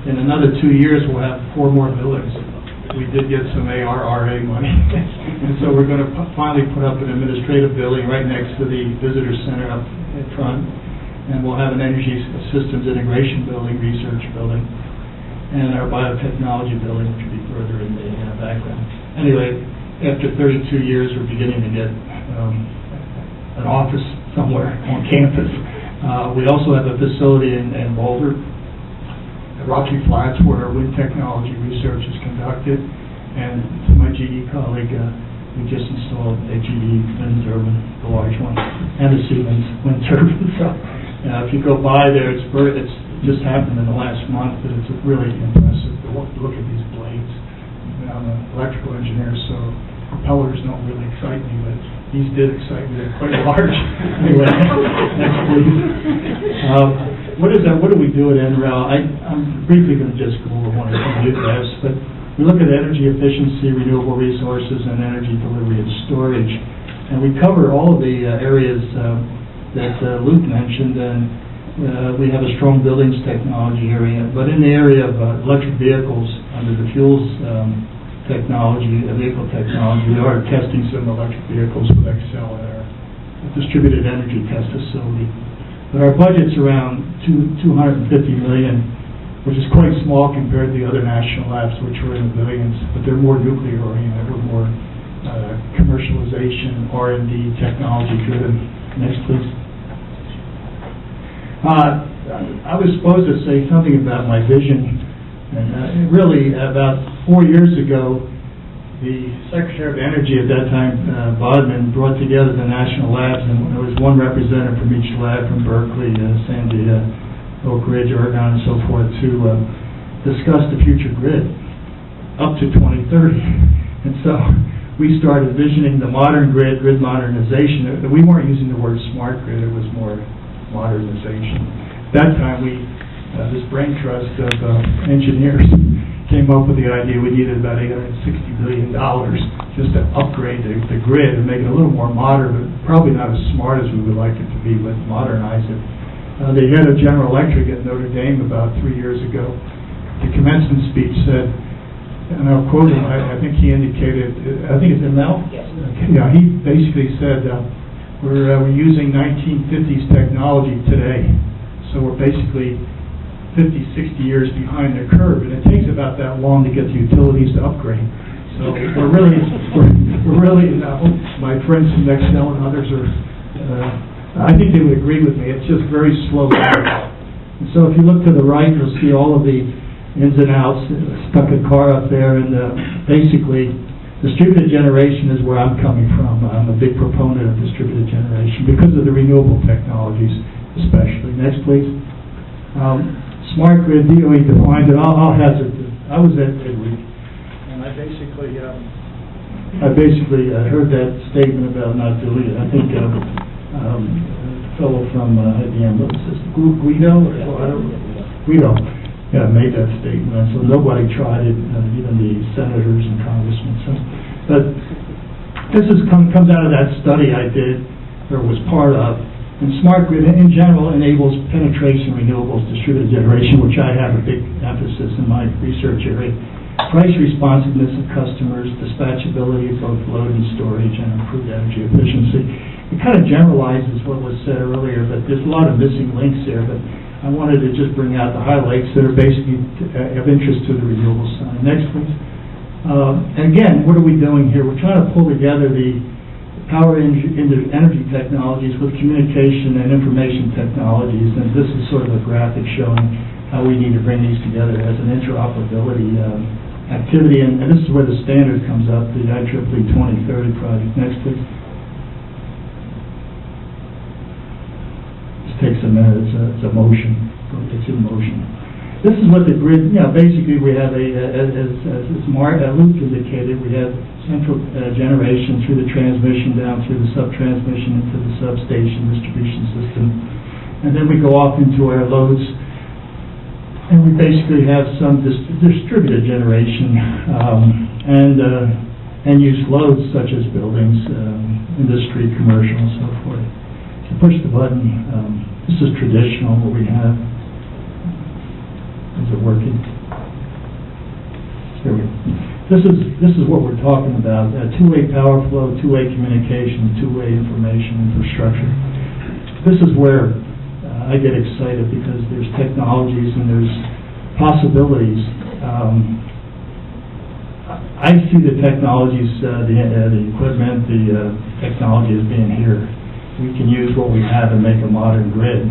in another 2 years, we'll have 4 more buildings. We did get some ARRA money, and so we're going to finally put up an administrative building right next to the visitor center up in front, and we'll have an energy systems integration building, research building, and our biotechnology building, which will be further in the background. Anyway, after 32 years, we're beginning to get an office somewhere on campus. We also have a facility in Boulder, Rocky Flats, where wind technology research is conducted, and to my GE colleague, we just installed a GE wind turbine, the large one, and a Siemens wind turbine. So, if you go by there, it's just happened in the last month, but it's really impressive to look at these blades. I'm an electrical engineer, so propellers don't really excite me, but these did excite me. They're quite large. Anyway, next please. What do we do at NREL? I'm briefly going to just go over one or two graphs, but we look at energy efficiency, renewable resources, and energy delivery and storage. And we cover all of the areas that Luke mentioned, and we have a strong buildings technology area. But in the area of electric vehicles, under the fuels technology, vehicle technology, we are testing some electric vehicles with Excel at our distributed energy test facility. But our budget's around $250 million, which is quite small compared to the other national labs, which are in the billions, but they're more nuclear-oriented, or more commercialization, R&D, technology-driven. Next, please. I was supposed to say something about my vision, and really, about 4 years ago, the Secretary of Energy at that time, Bodman, brought together the national labs, and there was one representative from each lab, from Berkeley, Sandy, Oak Ridge, Oregon, and so forth, to discuss the future grid up to 2030. And so we started visioning the modern grid modernization. We weren't using the word smart grid, it was more modernization. At that time, this brain trust of engineers came up with the idea we needed about $860 billion just to upgrade the grid and make it a little more modern, but probably not as smart as we would like it to be, but modernize it. The head of General Electric at Notre Dame about 3 years ago, the commencement speech said, and I'll quote him, I think he indicated, I think it's Mel? Yes. Yeah, he basically said, we're using 1950s technology today, so we're basically 50, 60 years behind the curve, and it takes about that long to get the utilities to upgrade. So we're really, my friends from Excel and others are, I think they would agree with me, it's just very slow. And so if you look to the right, you'll see all of the ins and outs, stuck a car up there, and basically, distributed generation is where I'm coming from. I'm a big proponent of distributed generation because of the renewable technologies, especially. Next, please. Smart grid, DOE defined it. I'll hazard this. I was at Midweek, and I basically heard that statement about not doing it. I think a fellow from IBM, what was this, Guido? Guido, yeah, made that statement. So nobody tried it, even the senators and congressmen. So, but this comes out of that study I did, or was part of. And smart grid, in general, enables penetration renewables, distributed generation, which I have a big emphasis in my research area. Price responsiveness of customers, dispatchability of both load and storage, and improved energy efficiency. It kind of generalizes what was said earlier, but there's a lot of missing links there. But I wanted to just bring out the highlights that are basically of interest to the renewable side. Next, please. And again, what are we doing here? We're trying to pull together the power energy technologies with communication and information technologies, and this is sort of a graphic showing how we need to bring these together as an interoperability activity, and this is where the standard comes up, the IEEE 2030 project. Next, please. This takes a minute, it's a motion, it's in motion. This is what the grid, basically we have as Luke indicated, we have central generation through the transmission down through the sub-transmission into the substation distribution system. And then we go off into our loads, and we basically have some distributed generation and end-use loads such as buildings, industry, commercial, and so forth. So push the button. This is traditional, what we have. Is it working? Here we go. This is what we're talking about, two-way power flow, two-way communication, two-way information infrastructure. This is where I get excited because there's technologies and there's possibilities. I see the technologies, the equipment, the technology as being here. We can use what we have and make a modern grid.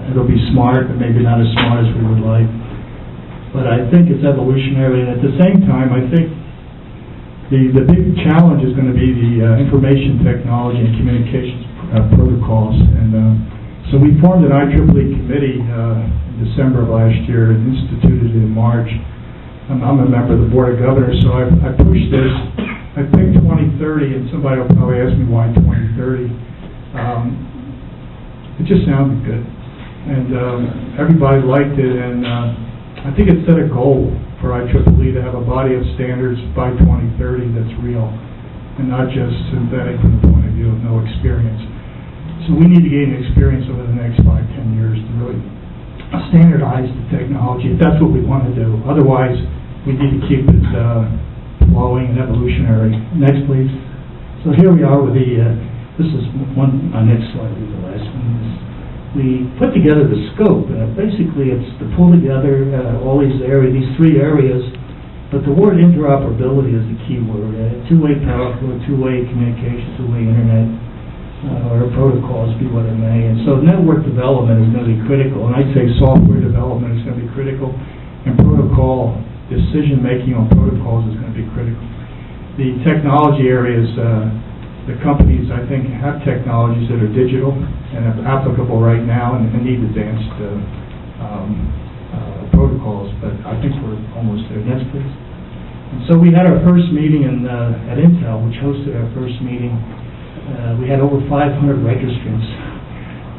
It'll be smart, but maybe not as smart as we would like. But I think it's evolutionary, and at the same time, I think the big challenge is going to be the information technology and communications protocols. And so we formed an IEEE committee in December of last year and instituted it in March. I'm a member of the Board of Governors, so I pushed this. I picked 2030, and somebody will probably ask me why 2030. It just sounded good, and everybody liked it, and I think it set a goal for IEEE to have a body of standards by 2030 that's real, and not just synthetic from the point of view of no experience. So we need to gain experience over the next 5-10 years to really standardize the technology, if that's what we want to do. Otherwise, we need to keep it flowing and evolutionary. Next, please. So here we are with the, this is one, next slide will be the last one. We put together the scope. Basically, it's to pull together all these areas, these three areas, but the word interoperability is the key word. Two-way power flow, two-way communication, two-way internet, or protocols, be what it may. And so network development is going to be critical, and I'd say software development is going to be critical, and protocol decision-making on protocols is going to be critical. The technology areas, the companies, I think, have technologies that are digital and are applicable right now and need advanced protocols, but I think we're almost there. Next, please. And so we had our first meeting at Intel, which hosted our first meeting. We had over 500 registrants,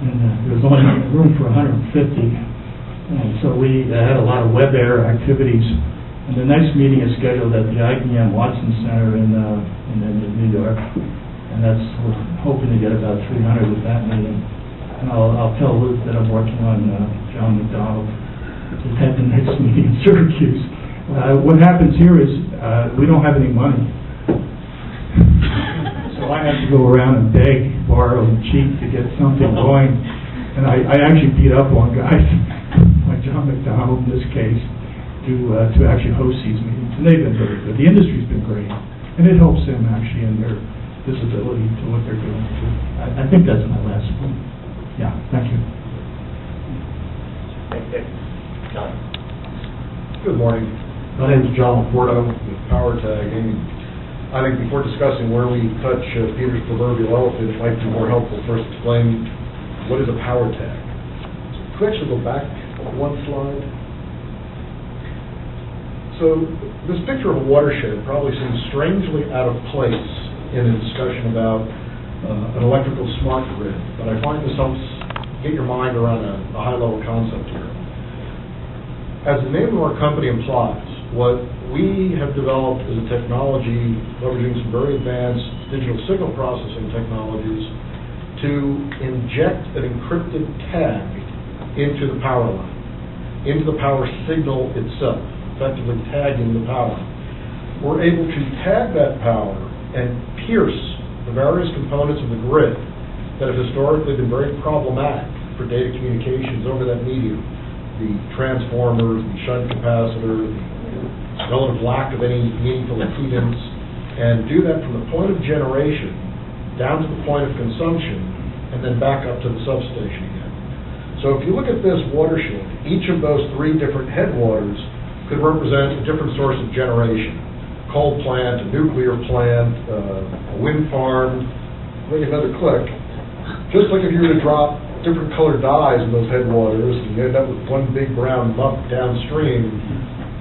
and there was only room for 150. And so we had a lot of web air activities. And the next meeting is scheduled at the IBM Watson Center in New York. And we're hoping to get about 300 at that meeting. And I'll tell Luke that I'm working on John McDonald to attend the next meeting in Syracuse. What happens here is we don't have any money. So I have to go around and beg, borrow, and cheat to get something going. And I actually beat up on guys like John McDonald in this case to actually host these meetings. And they've been very good. The industry's been great. And it helps them actually in their visibility to what they're doing. I think that's my last point. Yeah, thank you. John. Good morning. My name is John LoPorto with PowerTagging. I think before discussing where we touch Peter's proverbial elephant, it might be more helpful first explain what is a power tag. Could we actually go back one slide? So this picture of a watershed probably seems strangely out of place in a discussion about an electrical smart grid, but I find this helps get your mind around a high-level concept here. As the name of our company implies, what we have developed is a technology leveraging some very advanced digital signal processing technologies to inject an encrypted tag into the power line, into the power signal itself, effectively tagging the power. We're able to tag that power and pierce the various components of the grid that have historically been very problematic for data communications over that medium. The transformers, the shunt capacitor, the relative lack of any meaningful impedance, and do that from the point of generation down to the point of consumption, and then back up to the substation again. So if you look at this watershed, each of those three different headwaters could represent a different source of generation. A coal plant, a nuclear plant, a wind farm. Make another click. Just like if you were to drop different colored dyes in those headwaters and you end up with one big brown muck downstream,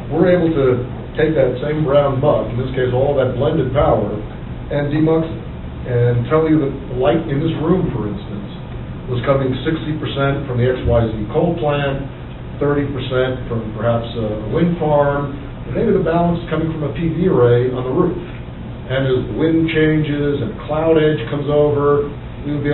we're able to take that same brown muck, in this case all of that blended power, and demux it. And tell you that the light in this room, for instance, was coming 60% from the XYZ coal plant, 30% from perhaps a wind farm, and maybe the balance coming from a PV array on the roof. And as the wind changes and cloud edge comes over, we will be able